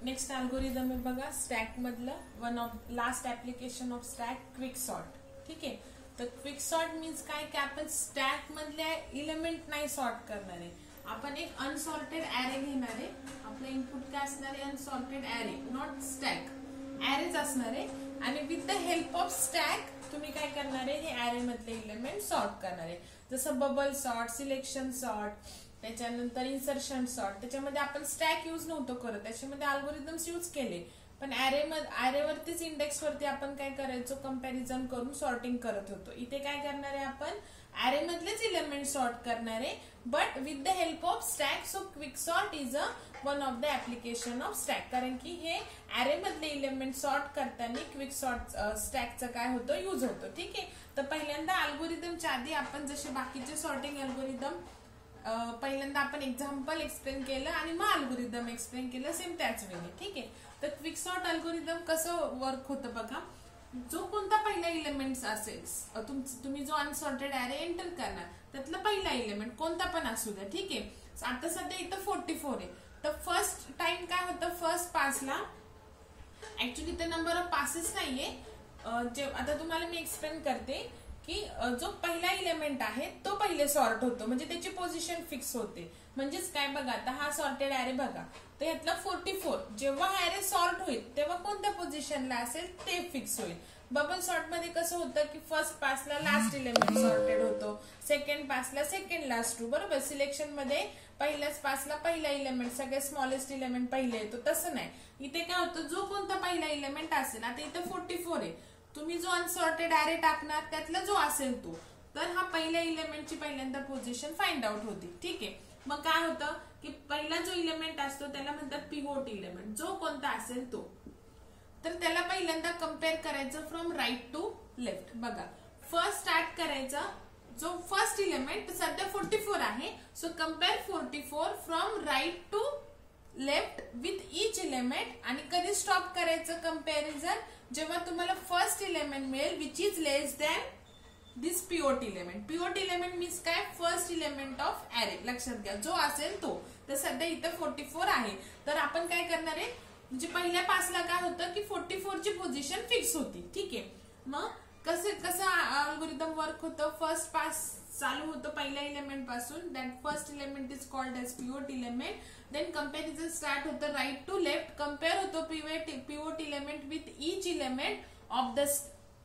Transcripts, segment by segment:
Next algorithm आहे बघा stack मधलं one of last application of stack quick sort. ठीक आहे, तर क्विक सॉर्ट मीन्स काय की आपण स्टॅक मधल्या एलिमेंट नाही सॉर्ट करणार आहे, आपण एक अनसॉर्टेड ऍरे घेणार आहे. आपलं इनपुट काय असणार आहे, अनसॉर्टेड ऍरे, नॉट स्टॅक, ऍरेच असणार आहे. आणि with the help of stack तुम्ही काय करणार आहे, हे ऍरे मधले एलिमेंट सॉर्ट करणार आहे. जसं बबल सॉर्ट, सिलेक्शन सॉर्ट, त्याच्यानंतर इन्सर्शन सॉर्ट. त्याच्यामध्ये आपण स्टॅक यूज नव्हतो करत, त्याच्यामध्ये अल्गोरिदम्स यूज केले, पण ऍरेवरतीच इंडेक्स वरती आपण काय करायचो, कंपॅरिझन करून सॉर्टिंग करत होतो. इथे काय करणार आहे, आपण ऍरे मधलेच एलिमेंट सॉर्ट करणार आहे, but with the help of stack. So quick sort is one of the application of stack, कारण की हे ऍरे मधले एलिमेंट सॉर्ट करताना क्विक सॉर्ट स्टॅकचा काय होतं, यूज होतो. ठीक आहे, तर पहिल्यांदा अल्गोरिदमच्या आधी आपण जसे बाकीचे सॉर्टिंग अल्गोरिदम पहिल्यांदा आपण एक्झाम्पल एक्सप्लेन केलं आणि मग अल्गोरिदम एक्सप्लेन केलं सेम त्याच वेळी. ठीक आहे, तर क्विक सॉर्ट अल्गोरिदम कसं वर्क होतं बघा. जो कोणता पहिला एलिमेंट असेल, तुम्ही जो अनसॉर्टेड ऍरे एंटर करणार त्यातला पहिला एलिमेंट कोणता पण असू द्या. ठीक आहे, आता सध्या इथं 44 आहे, तर फर्स्ट टाइम काय होतं, फर्स्ट पासला ऍक्च्युली ते नंबर ऑफ पासेस नाहीये. आता तुम्हाला मी एक्सप्लेन करते की जो पहिला एलिमेंट आहे तो पहिले सॉर्ट होतो, म्हणजे त्याची पोझिशन फिक्स होते. म्हणजेच काय बघा, आता हा सॉर्टेड ऍरे बघा, तर यातला 44 जेव्हा ऍरे सॉर्ट होईल तेव्हा कोणत्या पोझिशनला असेल ते फिक्स होईल. बबल सॉर्ट मध्ये कसं होतं की फर्स्ट पासला लास्ट एलिमेंट सॉर्टेड होतो, सेकंड पासला सेकंड लास्ट टू, बरोबर. सिलेक्शन मध्ये पहिल्याच पासला पहिला एलिमेंट, सगळ्यात स्मॉलेस्ट एलिमेंट पहिले येतो, तसं नाही. इथे काय होतं, जो कोणता पहिला एलिमेंट असेल, आता इथे 44 आहे, तुम्ही जो अनसॉर्टेड ऍरे टाकणार त्यातला जो असेल तो, तर हा पहिल्या एलिमेंटची पहिल्यांदा पोझिशन फाइंड आउट होती. ठीक आहे, मग काय होतं की पहिला जो एलिमेंट असतो त्याला म्हणतात पिव्होट एलिमेंट, जो कोणता असेल तो. तर त्याला पहिल्यांदा कम्पेअर करायचं फ्रॉम राईट टू लेफ्ट. बघा, फर्स्ट स्टार्ट करायचा जो फर्स्ट एलिमेंट सध्या 44 आहे, so compare 44 from right to left with each element. आणि कधी स्टॉप करायचं कम्पॅरिझन, जेव्हा तुम्हाला फर्स्ट एलिमेंट मिळेल which is less than this pivot element. Pivot element means काय, फर्स्ट एलिमेंट ऑफ ऍरे, लक्षात घ्या, जो असेल तो. तर सध्या इथं 44 आहे, तर आपण काय करणार आहे, म्हणजे पहिल्या पासला काय होतं की 44 ची पोझिशन फिक्स होती. ठीक आहे, मग कसं अल्गोरिदम वर्क होतं, फर्स्ट पास चालू होतं पहिल्या एलिमेंट पासून, that first element is called as pivot element. Then comparison start होतं राईट टू लेफ्ट, कम्पेअर होतो pivot element with each element of the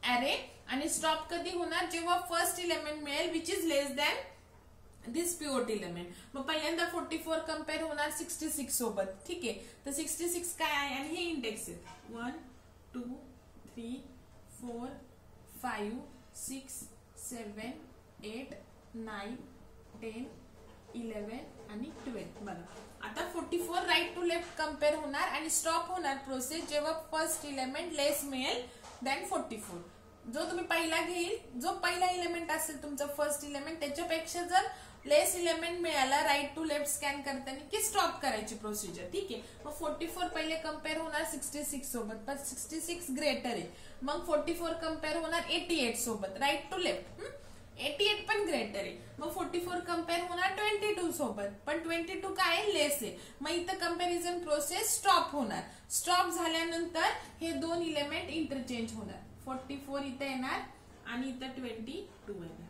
array. आणि स्टॉप कधी होणार, जेव्हा फर्स्ट एलिमेंट मिळेल which is less than this pivot element. मग पहिल्यांदा 44 compare होणार 66 सोबत. ठीक आहे, तर 66 काय आहे, आणि हे इंडेक्स आहेत 1 2 3 4 5 6 7 8 9 10 11 आणि 12. बघा, आता 44 राईट टू लेफ्ट कम्पेअर होणार आणि स्टॉप होणार प्रोसेस जेव्हा फर्स्ट एलिमेंट लेस मिळेल दॅन 44. जो तुम्ही पहिला घेईल, जो पहिला एलिमेंट असेल तुमचा फर्स्ट एलिमेंट, त्याच्यापेक्षा जर लेस एलिमेंट मिळाला राईट टू लेफ्ट स्कॅन करताना की स्टॉप करायची प्रोसिजर. ठीक आहे, मग 44 पहिले कम्पेअर होणार 66 सोबत, पण 66 ग्रेटर आहे. मग 44 कम्पेअर होणार 88 सोबत, राईट टू लेफ्ट, 88 पण ग्रेटर आहे. मग 44 कम्पेअर होणार 22 सोबत, पण 22 काय आहे, लेस आहे. मग इथं कम्पॅरिझन प्रोसेस स्टॉप होणार. स्टॉप झाल्यानंतर हे दोन एलिमेंट इंटरचेंज होणार, 44 इथं येणार आणि इथं 22 येणार.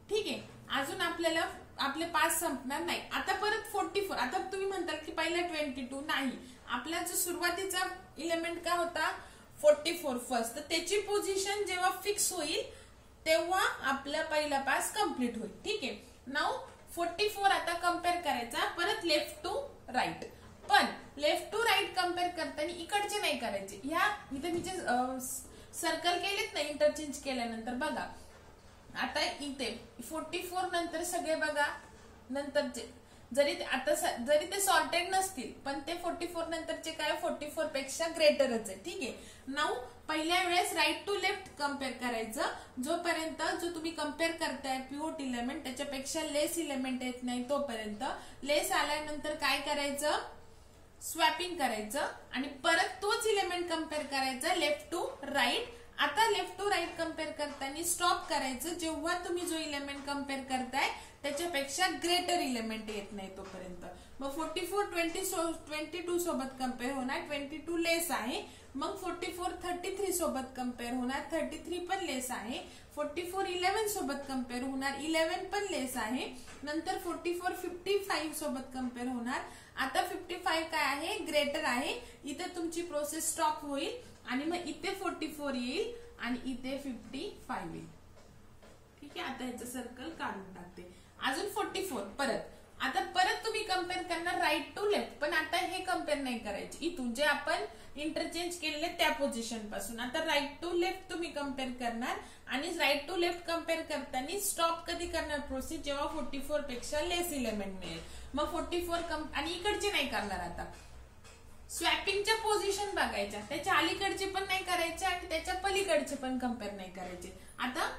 ठीक आहे, अजून आपल्याला आपले 5 संपणार नाही. आता परत 44, आता तुम्ही म्हणताल की पहिला 22 नाही, आपला जो सुरुवातीचा एलिमेंट काय होता 44 फर्स्ट, तर त्याची पोझिशन जेव्हा फिक्स होईल तेव्हा आपला पहिला पास कम्प्लीट होईल. ठीक आहे, नाउ 44 आता कम्पेअर करायचा परत लेफ्ट टू राईट, पण लेफ्ट टू राईट कम्पेअर करताना इकडचे नाही करायचे. ह्या इथे मी जे सर्कल केलेत ना इंटरचेंज केल्यानंतर, बघा आता इथे 44 नंतर सगळे बघा नंतरचे, जरी ते सॉर्टेड नसतील पण ते 44 नंतरचे काय 44 पेक्षा ग्रेटरच आहे. ठीक आहे, नाउ पहिल्या वेळेस राईट टू लेफ्ट कम्पेअर करायचं, जोपर्यंत जो तुम्ही कम्पेअर करताय पिव्होट एलिमेंट त्याच्यापेक्षा लेस एलिमेंट येत नाही तोपर्यंत. लेस आल्यानंतर काय करायचं, स्वॅपिंग करायचं आणि परत तोच एलिमेंट कम्पेअर करायचा लेफ्ट टू राईट. आता लेफ्ट टू राईट कम्पेअर करताना स्टॉप करायचं जेव्हा तुम्ही जो एलिमेंट कम्पेअर करताय त्याच्यापेक्षा ग्रेटर इलेमेंट येत नाही तोपर्यंत. मग 44 22 सोबत कम्पेअर होणार, 22 लेस आहे. मग 44 33 सोबत कम्पेअर होणार, 33 पण लेस आहे. 44 11 सोबत कम्पेअर होणार, 11 पण लेस आहे. नंतर 44 55 सोबत कम्पेअर होणार. आता 55 काय आहे, ग्रेटर आहे. इथे तुमची प्रोसेस स्टॉप होईल आणि मग इथे 44 येईल आणि इथे 55 येईल. ठीक आहे, आता ह्याचं सर्कल काढून टाकते. अजून 44 परत. आता परत तुम्ही कम्पेअर करणार राईट टू लेफ्ट, पण आता हे कम्पेअर नाही करायचे इथून जे आपण इंटरचेंज केलेले त्या पोझिशन पासून. आता राईट टू लेफ्ट तुम्ही कम्पेअर करणार आणि राईट टू लेफ्ट कम्पेअर करताना स्टॉप कधी करणार प्रोसेस, जेव्हा 44 पेक्षा लेस इलेमेंट मिळेल. मग 44 आणि इकडचे नाही करणार. आता स्वॅपिंगच्या पोझिशन बघायच्या, त्याच्या अलीकडचे पण नाही करायचे आणि त्याच्या पलीकडचे पण कम्पेअर नाही करायचे. आता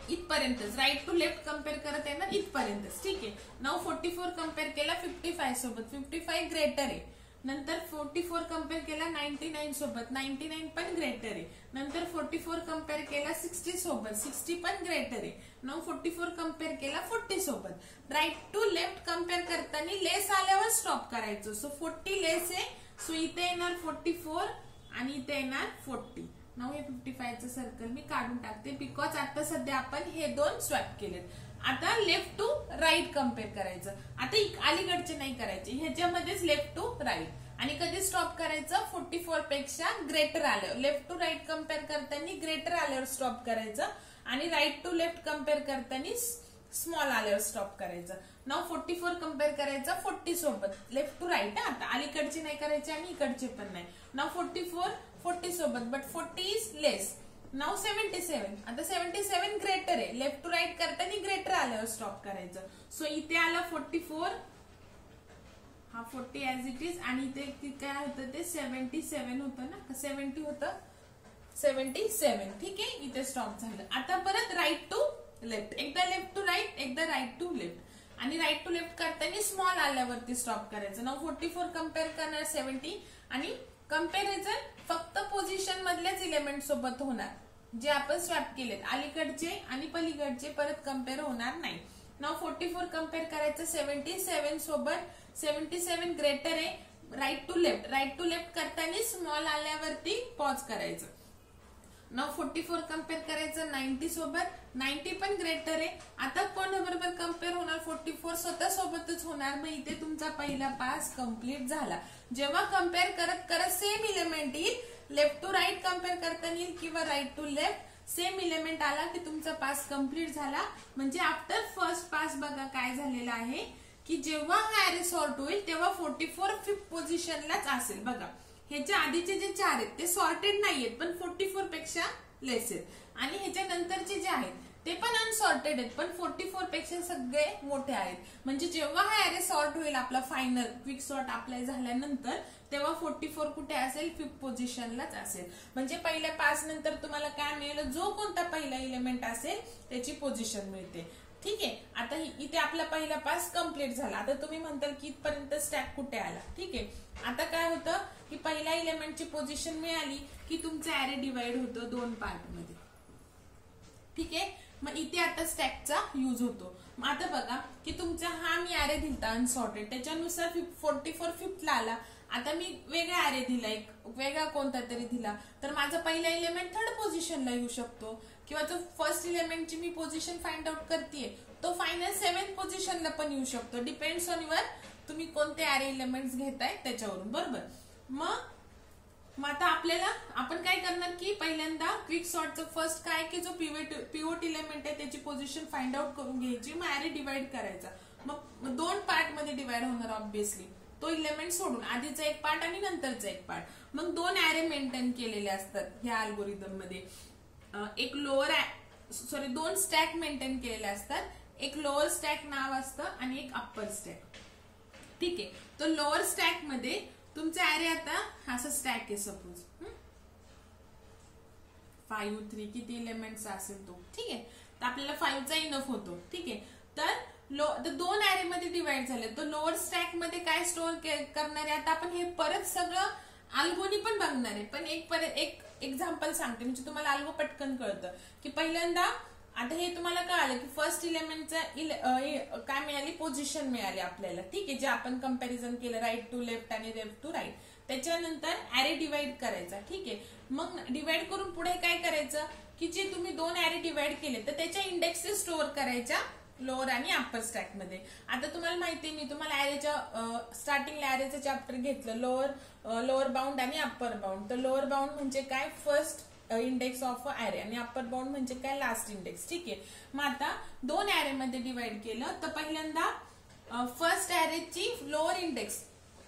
इथपर्यंतच राईट टू लेफ्ट कम्पेअर करत आहे ना, इथपर्यंतच. ठीक आहे. नाव 44 कम्पेअर केला 55 सोबत, 55 ग्रेटर आहे. नंतर 44 कम्पेअर केला 99 सोबत, 99 पण ग्रेटर आहे. नंतर 44 कम्पेअर केला 60 सोबत, 60 पण ग्रेटर आहे. नाव 44 कम्पेअर केला 40 सोबत. राईट टू लेफ्ट कम्पेअर करताना लेस आल्यावर स्टॉप करायचं. सो 40 लेस आहे, सो इथे येणार 44 आणि इथे येणार 40. नाव हे 55 चं सर्कल मी काढून टाकते, बिकॉज आता सध्या आपण हे दोन स्वॅप केलेत. आता लेफ्ट टू राईट कम्पेअर करायचं. आता अलीकडचे नाही करायचे, ह्याच्यामध्येच लेफ्ट टू राईट. आणि कधी स्टॉप करायचं, 44 पेक्षा ग्रेटर आल्यावर. लेफ्ट टू राईट कम्पेअर करताना ग्रेटर आल्यावर स्टॉप करायचं आणि राईट टू लेफ्ट कम्पेअर करताना स्मॉल आल्यावर स्टॉप करायचं. नाव 44 कम्पेअर करायचं 40 सोबत, लेफ्ट टू राईट. आता अलीकडचे नाही करायचे आणि इकडचे पण नाही. नाव 44 40 सोबत, बट 40 इज लेस. नाव 77. आता 77 ग्रेटर आहे, लेफ्ट टू राईट करताना ग्रेटर आल्यावर स्टॉप करायचं. सो इथे आलं 44, हा 40 ऍज इट इज, आणि इथे काय होतं ते 77 होतं ना, 70 होतं, 77. ठीक आहे, इथे स्टॉप झालं. आता परत राईट टू लेफ्ट, एकदा लेफ्ट टू राईट, एकदा राईट टू लेफ्ट. आणि राईट टू लेफ्ट करताना स्मॉल आल्यावरती स्टॉप करायचं. नाव 44 कम्पेअर करणार 70 आणि कम्पॅरिझन फक्त पोझिशन मधल्याच इलेमेंट सोबत होणार जे आपण स्वॅप केलेत. अलीकडचे आणि पलीकडचे परत कम्पेअर होणार नाही. नाव 44 कम्पेअर करायचं 77 सोबत, 77 ग्रेटर आहे. Right to left, right to left करताना स्मॉल आल्यावरती पॉज करायचं. नाव 44 कम्पेअर करायचं 90 सोबत, 90 पण ग्रेटर आहे. आता कोणाबरोबर कम्पेअर होणार, 44 स्वतः सोबतच होणार. मग इथे तुमचा पहिला पास कम्प्लीट झाला. जेव्हा कम्पेअर करत करत सेम इलेमेंट येईल, लेफ्ट टू राईट कम्पेअर करताना येईल किंवा right to left, same element आला की तुमचा पास कम्प्लीट झाला. म्हणजे आफ्टर फर्स्ट पास बघा काय झालेलं आहे की जेव्हा हा ऍरे सॉर्ट होईल तेव्हा 44 फिफ्थ पोझिशनलाच असेल. बघा ह्याच्या आधीचे जे 4 आहेत ते सॉर्टेड नाहीयेत, पण 44 पेक्षा लेस आहेत. आणि ह्याच्या नंतरचे जे आहेत ते पण अनसॉर्टेड आहेत, पण 44 पेक्षा सगळे मोठे आहेत. म्हणजे जेव्हा हा ऍरे सॉर्ट होईल आपला फायनल क्विक सॉर्ट अप्लाय झाल्यानंतर, तेव्हा 44 कुठे असेल, फिफ्थ पोझिशनलाच असेल. म्हणजे पहिल्या पास नंतर तुम्हाला काय मिळेल, जो कोणता पहिला इलेमेंट असेल त्याची पोझिशन मिळते. ठीक आहे. आता इथे आपला पहिला पास कम्प्लीट झाला. आता तुम्ही म्हणताल की इथपर्यंत स्टॅक कुठे आला. ठीक आहे. आता काय होतं की पहिल्या इलेमेंटची पोझिशन मिळाली की तुमचं ऍरे डिवाइड होतं 2 पार्ट मध्ये. ठीक आहे. मग इथे आता स्टॅकचा यूज होतो. मग आता बघा की तुमचा हा मी ऍरे दिलता अनसॉर्टेड, त्याच्यानुसार 44 फिफ्थला आला. आता मी वेगळा ऍरे दिला, एक वेगळा कोणता तरी दिला, तर माझा पहिला इलेमेंट थर्ड पोझिशनला येऊ शकतो. किंवा जो फर्स्ट इलेमेंटची मी पोझिशन फाइंड आउट करतेय तो फायनल 7th पोझिशनला पण येऊ शकतो. डिपेंड्स ऑन युअर तुम्ही कोणते ऍरे इलेमेंट्स घेताय त्याच्यावरून. बरोबर. मग आता आपल्याला आपण काय करणार की पहिल्यांदा क्विक सॉर्टचं फर्स्ट काय की जो पिव्होट इलेमेंट आहे त्याची पोझिशन फाइंड आउट करून घ्यायची. मग ऍरे डिवाइड करायचा. मग 2 पार्ट मध्ये डिवाइड होणार ऑब्विसली, तो इलेमेंट सोडून आधीचा एक पार्ट आणि नंतरचा एक पार्ट. मग 2 ऍरे मेंटेन केलेले असतात ह्या अल्गोरिदम मध्ये. एक दोन स्टॅक मेंटेन केलेले असतात. एक लोअर स्टॅक नाव असतं आणि एक अप्पर स्टॅक. ठीक आहे. तो लोअर स्टॅक मध्ये तुमचा ऍरे आता असं स्टॅक आहे सपोज 5 3 किती इलेमेंट्स असेल तो. ठीक आहे. तर आपल्याला 5 चा इनफ होतो. ठीक आहे. तर 2 ऍरे मध्ये डिवाइड झाले. तर लोअर स्टॅक मध्ये काय स्टोअर करणार आहे, आता आपण हे परत सगळं अल्गोनी पण बघणार आहे. पण एक एक्झाम्पल सांगते म्हणजे तुम्हाला अल्गो पटकन कळतं की पहिल्यांदा आता हे तुम्हाला कळालं की फर्स्ट इलेमेंटचा काय मिळाली, पोझिशन मिळाली आपल्याला, ठीक आहे, जे आपण कंपॅरिझन केलं राईट टू लेफ्ट आणि लेफ्ट टू राईट. त्याच्यानंतर ऍरे डिवाइड करायचा, ठीक आहे. मग डिवाइड करून पुढे काय करायचं की जे तुम्ही 2 ऍरे डिवाइड केले तर त्याच्या इंडेक्सेस स्टोअर करायच्या लोअर आणि अप्पर स्टॅक मध्ये. आता तुम्हाला माहितीये मी तुम्हाला ऍरेच्या स्टार्टिंगला ऍरेचं चॅप्टर घेतलं, लोअर बाउंड आणि अप्पर बाउंड. तर लोअर बाउंड म्हणजे काय, फर्स्ट इंडेक्स ऑफ ऍरे, आणि अप्पर बाउंड म्हणजे काय, लास्ट इंडेक्स, ठीक आहे. मग आता 2 ऍरे मध्ये डिवाइड केलं तर पहिल्यांदा फर्स्ट ऍरेची लोअर इंडेक्स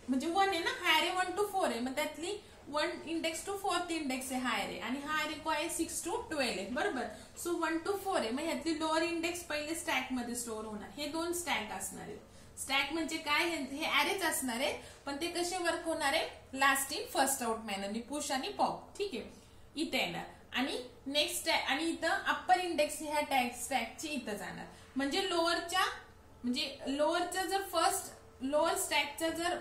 म्हणजे 1 आहे ना, हा ऍरे 1 to 4 आहे, मग त्यातली 1 इंडेक्स टू 4th इंडेक्स आहे हा ऍरे, आणि हा ऍरे काय आहे 6 to 12 आहे, बरोबर. सो 1 to 4 आहे, मग ह्यातली लोअर इंडेक्स पहिले स्टॅक मध्ये स्टोअर होणार. हे 2 स्टॅक असणार आहेत. स्टॅक म्हणजे काय, हे ऍरेच असणार आहे, पण ते कसे वर्क होणार आहे, लास्ट इन फर्स्ट आउट मॅनरनी, पुश आणि पॉप, ठीक आहे, इथे येणार. आणि नेक्स्ट आणि इथं अप्पर इंडेक्स ह्या स्टॅकची इथं जाणार. म्हणजे लोअरचा जर फर्स्ट लोअर स्टॅकचा जर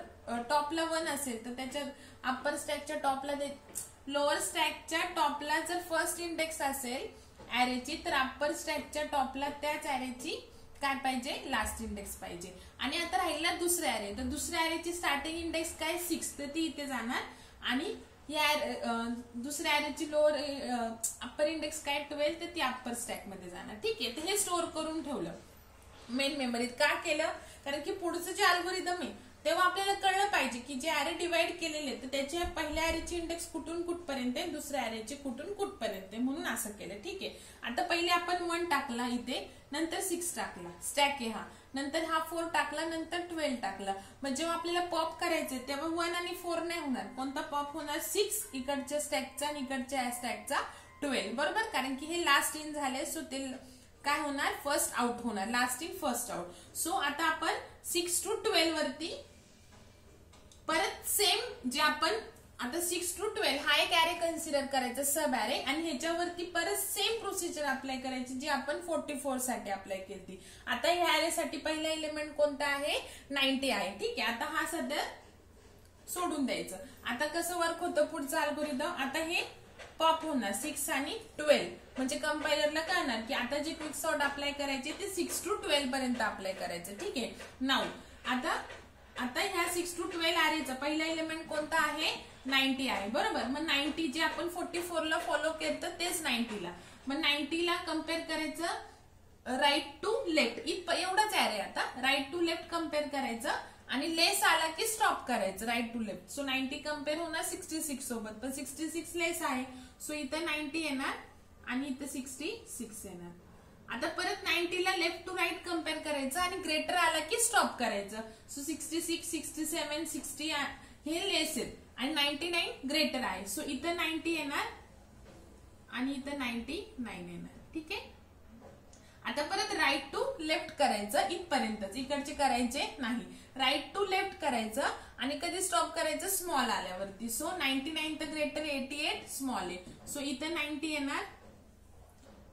टॉपला 1 असेल तर त्याच्या अप्पर स्टॅकच्या टॉपला लोअर स्टॅकच्या टॉपला जर फर्स्ट इंडेक्स असेल ऍरेची, तर अप्पर स्टॅकच्या टॉपला त्याच ऍरेची काय पाहिजे, लास्ट इंडेक्स पाहिजे. आणि आता राहिला दुसऱ्या ऍरे, तर दुसऱ्या ऍरेची स्टार्टिंग इंडेक्स काय 6, तर ती इथे जाणार. आणि या दुसऱ्या ऍरेची लोअर अप्पर इंडेक्स काय 12, तर ती अप्पर स्टॅक मध्ये जाणार, ठीक आहे. तर हे स्टोअर करून ठेवलं मेन मेमरीत. का केलं, कारण की पुढचं जे अल्गोरिदम आहे तेव्हा आपल्याला कळलं पाहिजे की जे ऍरे डिवाइड केलेले तर त्याच्या पहिल्या ऍरेची इंडेक्स कुठून कुठपर्यंत आहे, दुसऱ्या ऍरेची कुठून कुठपर्यंत आहे, म्हणून असं केलं, ठीक आहे. आता पहिले आपण 1 टाकला इथे, नंतर 6 टाकला, स्टॅक आहे हा, नंतर हा 4 टाकला, नंतर 12 टाकला. मग जेव्हा आपल्याला पॉप करायचे तेव्हा 1 आणि 4 नाही होणार, कोणता पॉप होणार, 6 इकडच्या स्टॅकचा आणि इकडच्या स्टॅकचा 12, बरोबर. कारण की हे लास्ट इन झाले, सो ते काय होणार, फर्स्ट आउट होणार, last in first out. So आता आपण 6 to 12 वरती परत सेम जे आपण आता 6 to 12 हा एक ऍरे कन्सिडर करायचा, सब ऍरे, आणि ह्याच्यावरती परत सेम प्रोसिजर अप्लाय करायची जी आपण 44 साठी अप्लाय केली. आता ह्या ऍरे साठी पहिला एलिमेंट कोणता आहे, 90 आहे, ठीक आहे. आता हा सध्या सोडून द्यायचं. आता कसं वर्क होतं पुढचं अल्गोरिदम, आता हे पॉप होणार 6 आणि 12, म्हणजे कंपायलरला कळणार की आता जे क्विक सॉर्ट अप्लाय करायचे ते 6 to 12 पर्यंत अप्लाय करायचं, ठीक आहे. नाऊ आता ह्या 6 to 12 ऍरेचा पहिला एलिमेंट कोणता आहे, 90 आहे, बरोबर. मग 90 जे आपण 44 ला फॉलो केलं तेच 90 ला, मग 90 ला कम्पेअर करायचं राईट टू लेफ्ट, एवढंच ऍरे. आता राईट टू लेफ्ट कम्पेअर करायचं आणि लेस आला की स्टॉप करायचं right to left. So 90 compare होणार 66 सोबत, पण 66 लेस आहे, सो इथं 90 येणार आणि इथं 66 येणार. आता परत 90 ला लेफ्ट टू राईट कम्पेअर करायचं आणि ग्रेटर आला की स्टॉप करायचं. सो 66, 67, 60 हे लेस आहेत आणि 99 ग्रेटर आहे, सो इथं 90 येणार आणि इथं 99 येणार, ठीक आहे. आता परत राईट टू लेफ्ट करायचं, इथपर्यंतच, इकडचे करायचे नाही. राईट टू लेफ्ट करायचं आणि कधी स्टॉप करायचं, स्मॉल आल्यावरती. सो 99 तर ग्रेटर, 88 स्मॉल आहे, सो इथं 90 येणार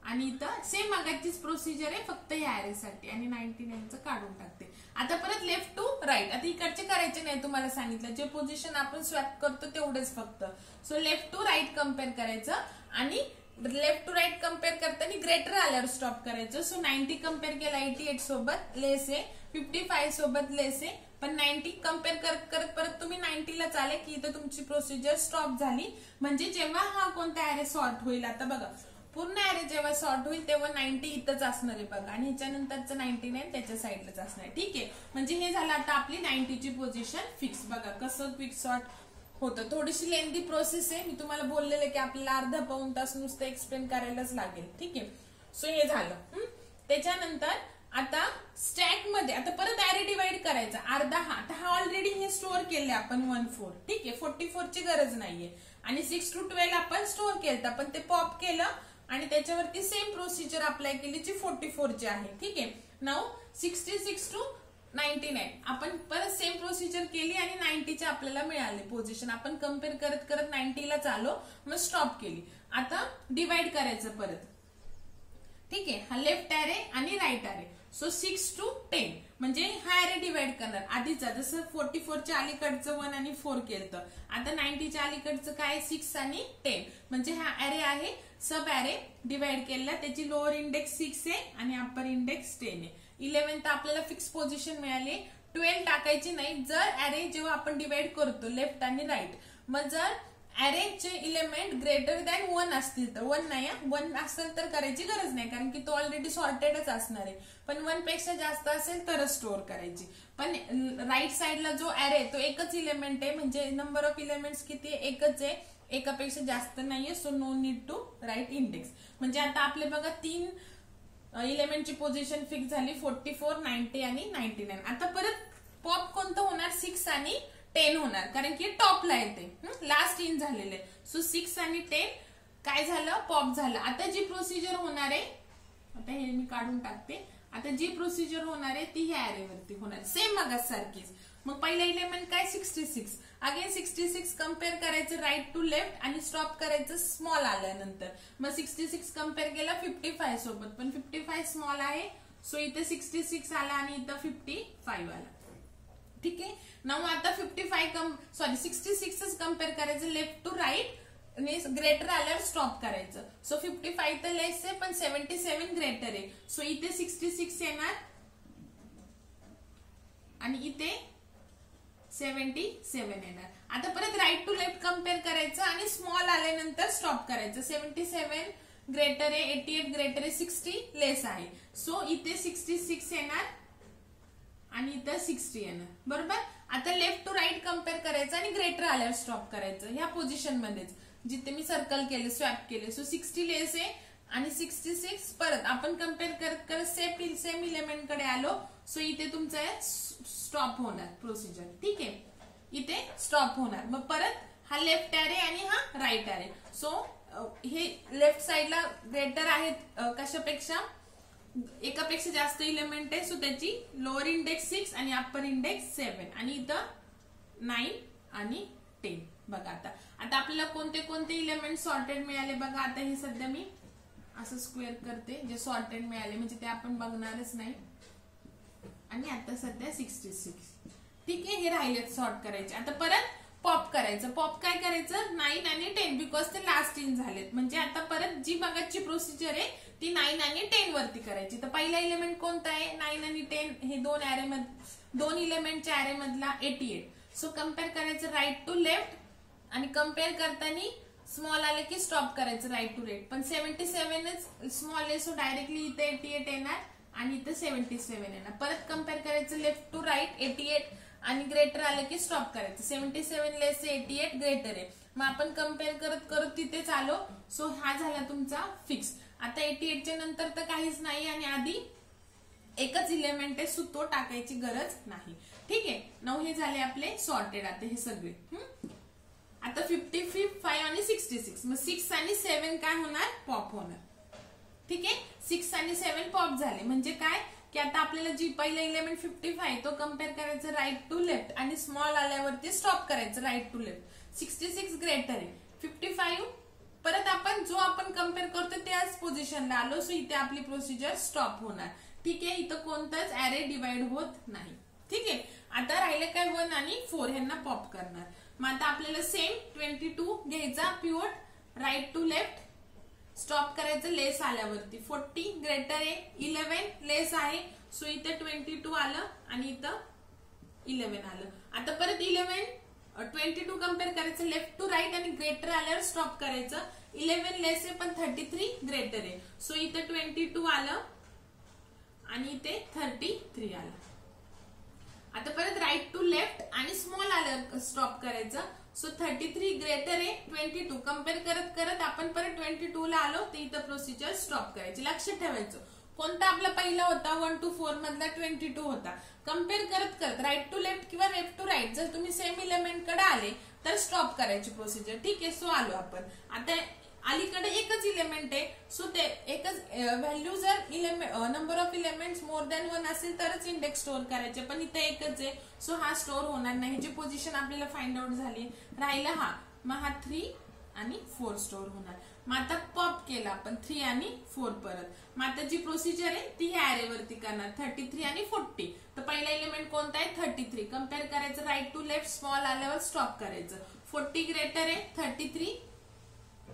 आणि इथं सेम मागाचीच प्रोसिजर आहे, फक्त या ऍरे साठी, आणि 99चं काढून टाकते. आता परत लेफ्ट टू राईट, आता इकडचे करायचे नाही, तुम्हाला सांगितलं जे पोझिशन आपण स्वॅप करतो तेवढेच फक्त. So left to right compare करायचं आणि लेफ्ट टू राईट कम्पेअर करताना ग्रेटर आल्यावर स्टॉप करायचं. सो 90 कम्पेअर केला 88 सोबत लेस आहे, 55 सोबत लेस आहे, पण 90 कम्पेअर करत करत परत तुम्ही 90 ला चाले की इथं तुमची प्रोसिजर स्टॉप झाली. म्हणजे जेव्हा हा कोणता ऍरे सॉर्ट होईल, आता बघा पूर्ण ऍरे जेव्हा सॉर्ट होईल तेव्हा 90 इथंच असणार आहे बघा, आणि ह्याच्यानंतरचं 99 त्याच्या साईडलाच असणार आहे, ठीक आहे. म्हणजे हे झालं आता आपली 90ची पोझिशन फिक्स. बघा कसं क्विक सॉर्ट होतं. थोडीशी लेंदी प्रोसेस आहे, मी तुम्हाला बोललेलं की आपल्याला अर्धा पाऊण तास नुसतं एक्सप्लेन करायलाच लागेल, ठीक आहे. सो हे झालं. त्याच्यानंतर आता स्टॅक मध्ये आता परत ऍरे डिवाइड करायचा, अर्धा हा ऑलरेडी हे स्टोअर केले आपण 14, ठीक आहे. 44 ची गरज नाहीये, आणि 6 to 12 आपण स्टोअर केलं, पण ते पॉप केलं आणि त्याच्यावरती सेम प्रोसिजर अप्लाय केली जी 44 ची आहे, ठीक आहे. नाऊ 66 to 99 आपण परत सेम प्रोसिजर केली आणि 90चे आपल्याला मिळाले पोझिशन. आपण कम्पेअर करत करत 90 ला चालो, मग स्टॉप केली. आता डिवाइड करायचं परत, ठीक आहे, हा लेफ्ट ॲरे आणि राईट ॲरे. सो 6 to 10 म्हणजे हा ॲरे डिवाइड करणार. आधीचा जसं 44च्या अलीकडचं 1 आणि 4 केलं, आता 90च्या अलीकडचं काय 6 आणि 10 म्हणजे हा ॲरे आहे सब ॲरे डिवाइड केलेला. त्याची लोअर इंडेक्स 6 आहे आणि अप्पर इंडेक्स 10 आहे. 11 तर आपल्याला फिक्स पोझिशन मिळाली. 12 टाकायची नाही जर ॲरे जेव्हा आपण डिवाइड करतो लेफ्ट आणि राईट. मग जर ॲरेचे इलेमेंट ग्रेटर दॅन 1 असतील तर 1 नाही, 1 असेल तर करायची गरज नाही कारण की तो ऑलरेडी सॉर्टेडच असणार आहे. पण 1 पेक्षा जास्त असेल तरच स्टोअर करायची. पण राईट साइडला जो ॲरे तो एकच इलेमेंट आहे म्हणजे नंबर ऑफ इलेमेंट्स किती एकच आहे, एकापेक्षा जास्त नाहीये. So no need to right index. म्हणजे आता आपले बघा 3 इलेमेंटची पोझिशन फिक्स झाली 44, 90 आणि 99. आता परत पॉप कोणतं होणार 6 आणि 10 होणार कारण की टॉपला येते लास्ट इन झालेले. सो 6 आणि 10 काय झालं पॉप झालं. आता जी प्रोसिजर होणार आहे, आता हे मी काढून टाकते. आता जी प्रोसिजर होणार आहे ती ह्या ॲरेवरती होणार सेम मगासारखीच. मग पहिला इलेमेंट काय 66. अगेन 66 कम्पेअर करायचं राईट टू लेफ्ट आणि स्टॉप करायचं स्मॉल आल्यानंतर. मग 66 कम्पेअर केला 55 सोबत, पण 55 स्मॉल आहे सो इथे 66 आला आणि इथं 55 आला. ठीक आहे. नाव आता 66 कम्पेअर करायचं लेफ्ट टू राईट आणि ग्रेटर आल्यावर स्टॉप करायचं. सो 55 तर लेस आहे पण 77 ग्रेटर आहे. सो इथे 66 येणार आणि इथे 77 येणार. आता परत राईट टू लेफ्ट कम्पेअर करायचं आणि स्मॉल आल्यानंतर स्टॉप करायचं. 77 ग्रेटर आहे, 88 ग्रेटर आहे, 60 लेस आहे. सो इथे 66 येणार आणि इथं 60 येणार. बरोबर. आता लेफ्ट टू राईट कम्पेअर करायचं आणि ग्रेटर आल्यावर स्टॉप करायचं ह्या पोझिशन मध्येच जिथे मी सर्कल केले स्वॅप केले. सो 60 लेस आहे आणि 66 परत आपण कम्पेअर करत करत सेम इलेमेंट कडे आलो. सो इथे तुमचं स्टॉप होणार प्रोसिजर. ठीक आहे, इथे स्टॉप होणार. मग परत हा लेफ्ट ॲरे आणि हा राईट ॲरे. सो हे लेफ्ट साइडला ग्रेटर आहेत कशापेक्षा एकापेक्षा जास्त इलेमेंट आहे. सो त्याची लोअर इंडेक्स 6 आणि अप्पर इंडेक्स 7 आणि इथं 9 आणि 10. बघा आता आपल्याला कोणते कोणते इलेमेंट सॉर्टेड मिळाले बघा. आता हे सध्या मी असं स्क्वेअर करते जे सॉर्टेड मिळाले म्हणजे ते आपण बघणारच नाही. आणि आता सध्या 66. ठीक आहे, हे राहिले सॉर्ट करायचे. आता परत पॉप करायचं. पॉप काय करायचं 9 आणि 10 बिकॉज ते लास्ट इन झालेत. म्हणजे आता परत जी बघाची प्रोसिजर आहे ती 9 आणि 10 वरती करायची. तर पहिला इलेमेंट कोणता आहे 9 आणि 10 हे दोन इलेमेंटच्या ॲरे मधला 88. सो कम्पेअर करायचं राईट टू लेफ्ट आणि कम्पेअर करताना स्मॉल आले की स्टॉप करायचं राईट टू राईट. पण 77 स्मॉल आहे सो डायरेक्टली इथे 88 येणार आणि इथे 77 येणार. परत कम्पेअर करायचं लेफ्ट टू राईट 88 आणि ग्रेटर आलं की स्टॉप करायचं. 77 लेस 88 ग्रेटर आहे. मग आपण कम्पेअर करत करत तिथेच आलो. सो हा झाला तुमचा फिक्स. आता 88च्या नंतर तर काहीच नाही आणि आधी एकच इलेमेंट आहे सो तो टाकायची गरज नाही. ठीक आहे. 9 हे झाले आपले सॉर्टेड. आता हे सगळे आता 55 आणि 66 मग 6 आणि 7 काय होणार पॉप होणार. ठीक आहे, 6 आणि 7 पॉप झाले म्हणजे काय की आता आपल्याला जी पहिला इलेमेंट 55 तो कम्पेअर करायचं राईट टू लेफ्ट आणि स्मॉल आल्यावरती स्टॉप करायचं राईट टू लेफ्ट. 66 ग्रेटर आहे 55. परत आपण जो आपण कम्पेअर करतो त्याच पोझिशनला आलो. सो इथे आपली प्रोसिजर स्टॉप होणार. ठीक आहे, इथं कोणताच ॲरे डिवाइड होत नाही. ठीक आहे. आता राहिले काय 1 आणि 4 ह्यांना पॉप करणार. मग आता आपल्याला सेम 22 घ्यायचा pivot right to left stop करायचं लेस आल्यावरती. 40 ग्रेटर आहे 11 लेस आहे सो इथे 22 आलं आणि इथं 11 आलं. आता परत 22 कम्पेअर करायचं लेफ्ट टू राईट आणि ग्रेटर आल्यावर स्टॉप करायचं. 11 लेस आहे पण 33 ग्रेटर आहे सो इथे 22 आलं आणि इथे 33 आलं. आता परत राईट टू लेफ्ट आणि स्मॉल आल्यावर स्टॉप करायचं. सो 33 ग्रेटर आहे 22 कम्पेअर करत करत आपण परत 22 ला आलो तर इथं प्रोसिजर स्टॉप करायची. लक्षात ठेवायचं कोणता आपला पहिला होता 1 to 4 मधला 22 होता. कम्पेअर करत करत राईट टू लेफ्ट किंवा लेफ्ट टू राईट जर तुम्ही सेम इलेमेंट कडे आले तर स्टॉप करायची प्रोसिजर. ठीक आहे. सो आलो आपण. आता अलीकडे एकच इलेमेंट आहे सो ते एकच व्हॅल्यू जर number of elements more than 1 असेल तरच इंडेक्स स्टोअर करायचे. पण इथे एकच आहे सो हा स्टोअर होणार नाही. जी पोझिशन आपल्याला फाइंड आउट झाली राहिला हा. मग हा 3 आणि 4 स्टोअर होणार. मग आता पॉप केला आपण 3 आणि 4 परत. मग आता जी प्रोसिजर आहे ती ह्या अरे वरती करणार 33 आणि 40. तर पहिला एलिमेंट कोणता आहे 33. कम्पेअर करायचं राईट टू लेफ्ट, स्मॉल आल्यावर स्टॉप करायचं. 40 ग्रेटर आहे 33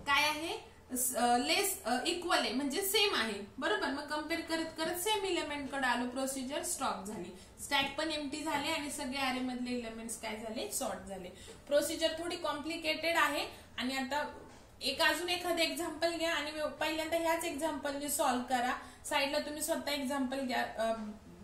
काय आहे लेस इक्वल आहे म्हणजे सेम आहे बरोबर. मग कम्पेअर करत करत सेम एलिमेंट कडे आलो, प्रोसिजर स्टॉप झाली. स्टॅक पण एम्प्टी झाले आणि सगळे अरे मधले एलिमेंट्स काय झाले सॉर्ट झाले. प्रोसिजर थोडी कॉम्प्लिकेटेड आहे. आणि आता अजून एखादं एक्झाम्पल घ्या आणि पहिल्यांदा ह्याच एक्झाम्पलने सॉल्व्ह करा. साईडला तुम्ही स्वतः एक्झाम्पल घ्या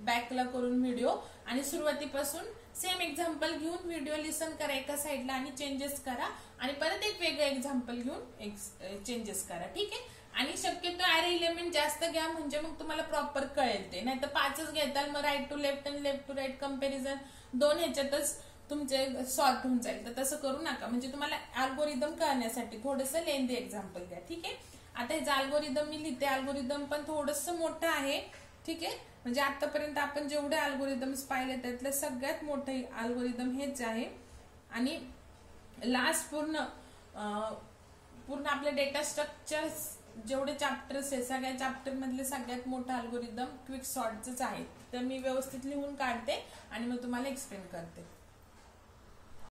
बॅकला करून व्हिडिओ आणि सुरुवातीपासून सेम एक्झाम्पल घेऊन व्हिडिओ लिसन करा एका साईडला आणि चेंजेस करा आणि परत एक वेगळं एक्झाम्पल घेऊन चेंजेस करा. ठीक आहे. आणि शक्यतो अरे एलिमेंट जास्त घ्या म्हणजे मग तुम्हाला प्रॉपर कळेल ते. नाही तर 5च घेताल मग राईट टू लेफ्ट आणि लेफ्ट टू राईट कम्पॅरिझन 2 ह्याच्यातच तुमचे सॉर्ट होऊन जाईल. तर तसं करू नका. म्हणजे तुम्हाला अल्गोरिदम कळण्यासाठी थोडंसं लेंदी एक्झाम्पल घ्या. ठीक आहे. आता ह्याचं अल्गोरिदम मी लिहिते. अल्गोरिदम पण थोडंसं मोठं आहे. ठीक आहे. म्हणजे आतापर्यंत आपण जेवढे अल्गोरिदम्स पाहिले त्यातलं सगळ्यात मोठं अल्गोरिदम हेच आहे. आणि लास्ट पूर्ण आपले डेटा स्ट्रक्चर जेवढे चॅप्टर्स आहे सगळ्या चॅप्टर मधले सगळ्यात मोठं अल्गोरिदम क्विक सॉर्टच आहे. तर मी व्यवस्थित लिहून काढते आणि मग तुम्हाला एक्सप्लेन करते.